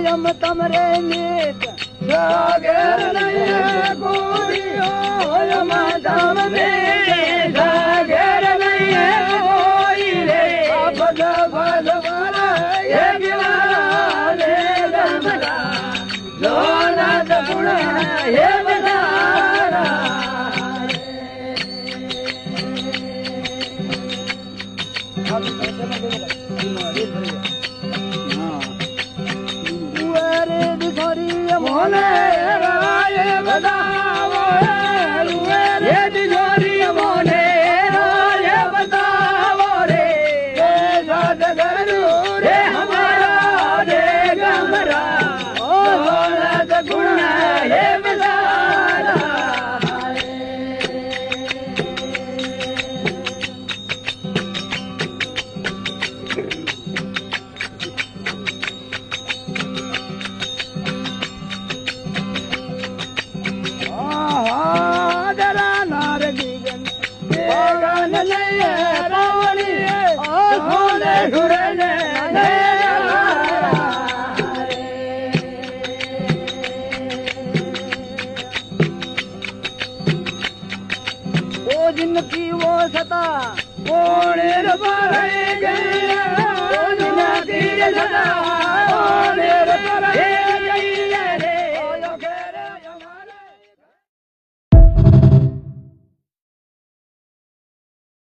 यम तमरे नीत सागर नहीं गोरियो यम तमरे सागर नहीं कोई रे बद बद वाला ये गिवारा रे गमरा लोना दपुना ये बदारा मोने राय बताओ ये तिजोरी मोने राय बताओ रे साथ करो रे हमारा रे गमरा ओ गुण ये बदारा जिनकी वो सता कोने रबा है जिनकी सता